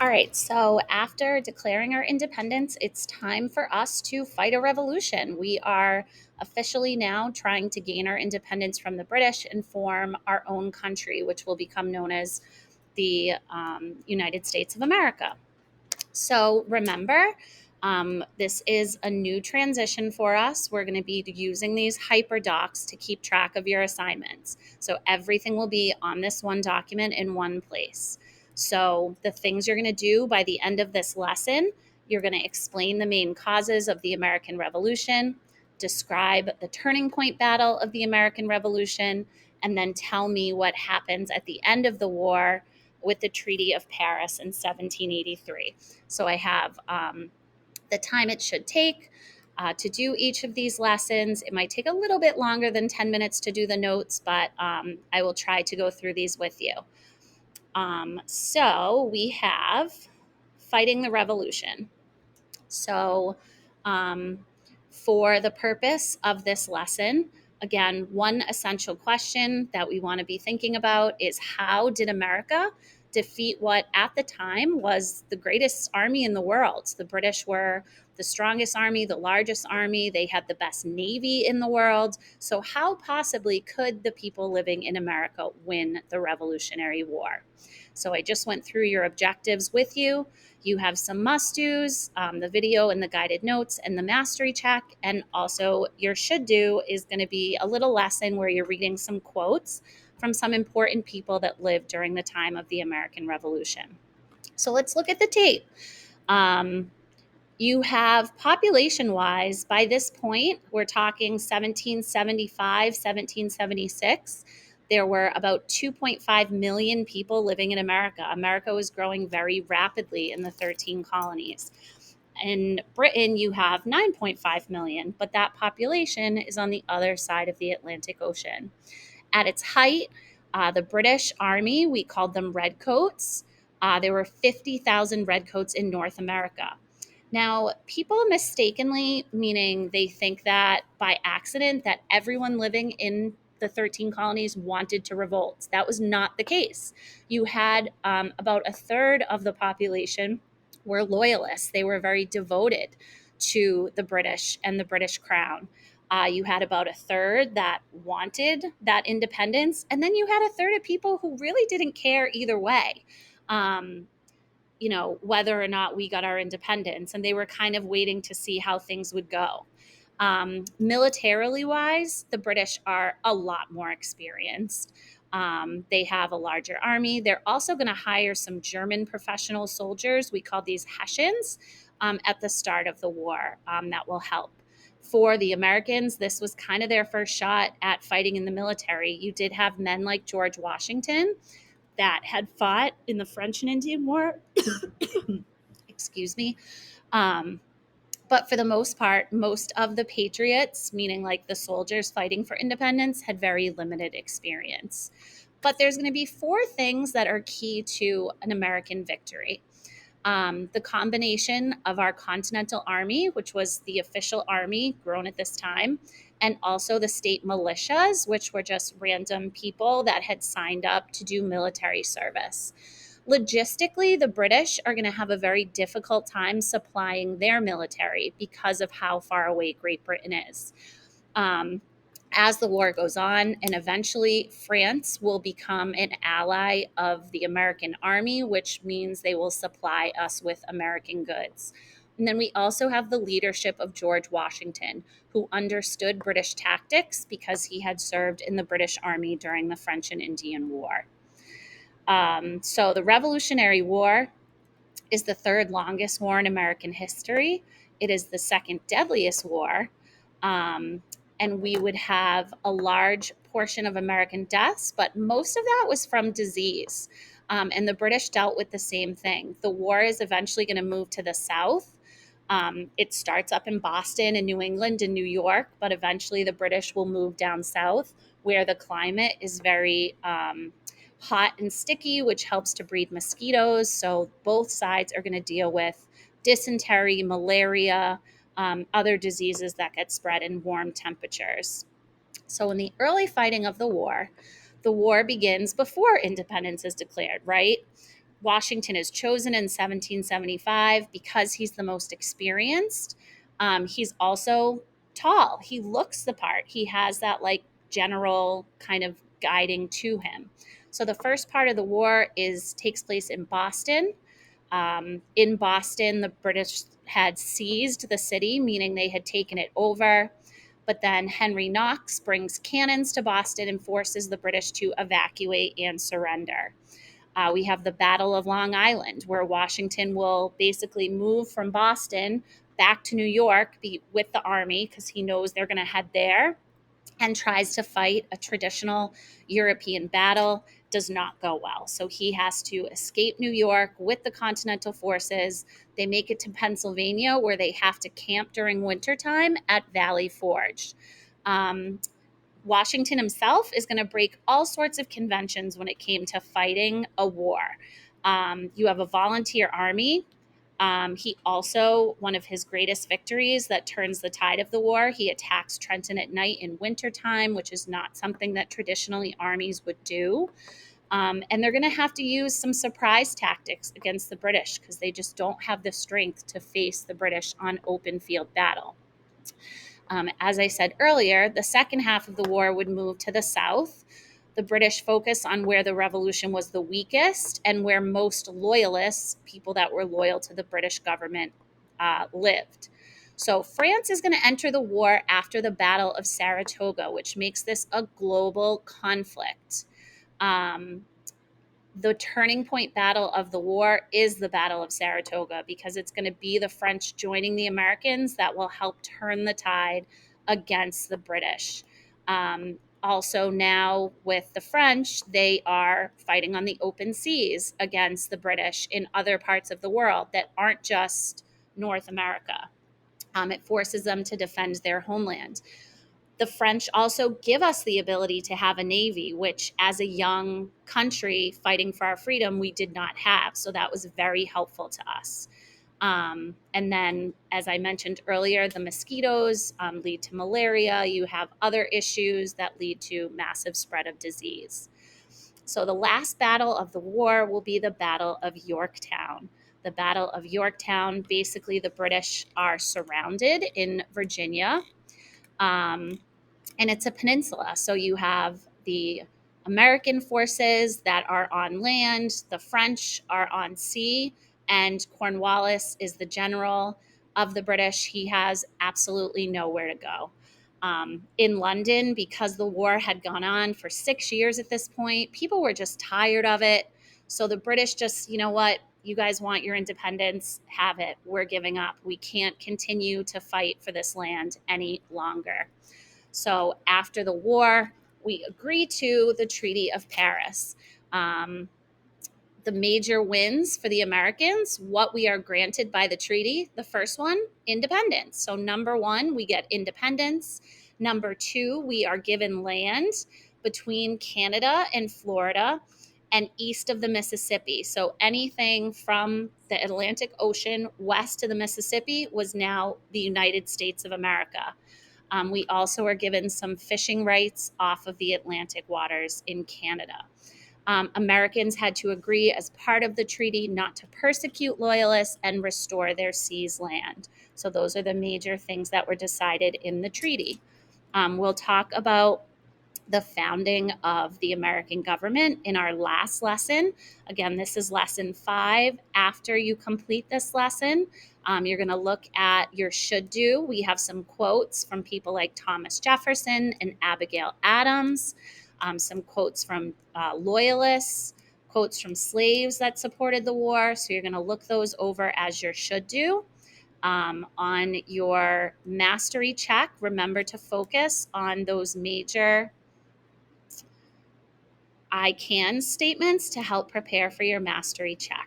All right, so after declaring our independence, it's time for us to fight a revolution. We are officially now trying to gain our independence from the British and form our own country, which will become known as the United States of America. So remember, this is a new transition for us. We're going to be using these hyperdocs to keep track of your assignments. So everything will be on this one document in one place. So the things you're going to do by the end of this lesson, you're going to explain the main causes of the American Revolution, describe the turning point battle of the American Revolution, and then tell me what happens at the end of the war with the Treaty of Paris in 1783. So I have the time it should take to do each of these lessons. It might take a little bit longer than 10 minutes to do the notes, but I will try to go through these with you. So we have fighting the revolution. So, um, for the purpose of this lesson, again, one essential question that we want to be thinking about is how did America defeat what at the time was the greatest army in the world? The British were the strongest army, the largest army, they had the best navy in the world. So, how possibly could the people living in America win the Revolutionary War? So, I just went through your objectives with you. You have some must dos, the video and the guided notes and the mastery check. And also, your should do is going to be a little lesson where you're reading some quotes from some important people that lived during the time of the American Revolution. So let's look at the tape. Um, you have population wise, by this point, we're talking 1775, 1776. There were about 2.5 million people living in America. America was growing very rapidly in the 13 colonies. In Britain, you have 9.5 million, but that population is on the other side of the Atlantic Ocean. At its height, the British Army, we called them redcoats. There were 50,000 redcoats in North America. Now, people mistakenly, meaning they think that by accident, that everyone living in the 13 colonies wanted to revolt. That was not the case. You had about a third of the population were loyalists. They were very devoted to the British and the British crown. You had about a third that wanted that independence, and then you had a third of people who really didn't care either way. Um, whether or not we got our independence, and they were kind of waiting to see how things would go. Militarily wise, the British are a lot more experienced. They have a larger army. They're also going to hire some German professional soldiers. We call these Hessians at the start of the war. That will help. For the Americans, this was kind of their first shot at fighting in the military. You did have men like George Washington that had fought in the French and Indian War. Excuse me. Um, but for the most part, most of the patriots, meaning like the soldiers fighting for independence, had very limited experience. But there's going to be four things that are key to an American victory. The combination of our Continental Army, which was the official army grown at this time, and also the state militias, which were just random people that had signed up to do military service. Logistically, the British are going to have a very difficult time supplying their military because of how far away Great Britain is. Um, as the war goes on, and eventually France will become an ally of the American army, which means they will supply us with American goods. And then we also have the leadership of George Washington, who understood British tactics because he had served in the British Army during the French and Indian War. So the Revolutionary War is the third longest war in American history. It is the second deadliest war. Um, and we would have a large portion of American deaths, but most of that was from disease. And the British dealt with the same thing. The war is eventually going to move to the south. It starts up in Boston and New England and New York, but eventually the British will move down south where the climate is very hot and sticky, which helps to breed mosquitoes. So both sides are going to deal with dysentery, malaria, other diseases that get spread in warm temperatures. So in the early fighting of the war begins before independence is declared, right? Washington is chosen in 1775 because he's the most experienced. He's also tall. He looks the part. He has that like general kind of guiding to him. So the first part of the war takes place in Boston. In Boston, the British had seized the city, meaning they had taken it over. But then Henry Knox brings cannons to Boston and forces the British to evacuate and surrender. We have the Battle of Long Island, where Washington will basically move from Boston back to New York with the army because he knows they're going to head there, and tries to fight a traditional European battle. Does not go well. So he has to escape New York with the Continental forces. They make it to Pennsylvania, where they have to camp during wintertime at Valley Forge. Um, Washington himself is going to break all sorts of conventions when it came to fighting a war. You have a volunteer army. He also, one of his greatest victories that turns the tide of the war, he attacks Trenton at night in wintertime, which is not something that traditionally armies would do. And they're going to have to use some surprise tactics against the British because they just don't have the strength to face the British on open field battle. As I said earlier, the second half of the war would move to the south. The British focus on where the revolution was the weakest and where most loyalists, people that were loyal to the British government, lived. So France is going to enter the war after the Battle of Saratoga, which makes this a global conflict. The turning point battle of the war is the Battle of Saratoga because it's going to be the French joining the Americans that will help turn the tide against the British. Also, now with the French, they are fighting on the open seas against the British in other parts of the world that aren't just North America. It forces them to defend their homeland. The French also give us the ability to have a navy, which as a young country fighting for our freedom, we did not have. So that was very helpful to us. And then, as I mentioned earlier, the mosquitoes lead to malaria. You have other issues that lead to massive spread of disease. So the last battle of the war will be the Battle of Yorktown. The Battle of Yorktown, basically the British are surrounded in Virginia. And it's a peninsula. So you have the American forces that are on land, the French are on sea, and Cornwallis is the general of the British. He has absolutely nowhere to go. In London, because the war had gone on for 6 years at this point, people were just tired of it. So the British just, you know what, you guys want your independence, have it. We're giving up. We can't continue to fight for this land any longer. So after the war, we agree to the Treaty of Paris. The major wins for the Americans, what we are granted by the treaty, the first one, independence. So number one, we get independence. Number two, we are given land between Canada and Florida and east of the Mississippi. So anything from the Atlantic Ocean west to the Mississippi was now the United States of America. We also are given some fishing rights off of the Atlantic waters in Canada. Americans had to agree as part of the treaty not to persecute loyalists and restore their seized land. So those are the major things that were decided in the treaty. We'll talk about the founding of the American government in our last lesson. Again, this is lesson 5. After you complete this lesson, you're going to look at your should do. We have some quotes from people like Thomas Jefferson and Abigail Adams, some quotes from loyalists, quotes from slaves that supported the war. So you're going to look those over as your should do. On your mastery check, remember to focus on those major I can statements to help prepare for your mastery check.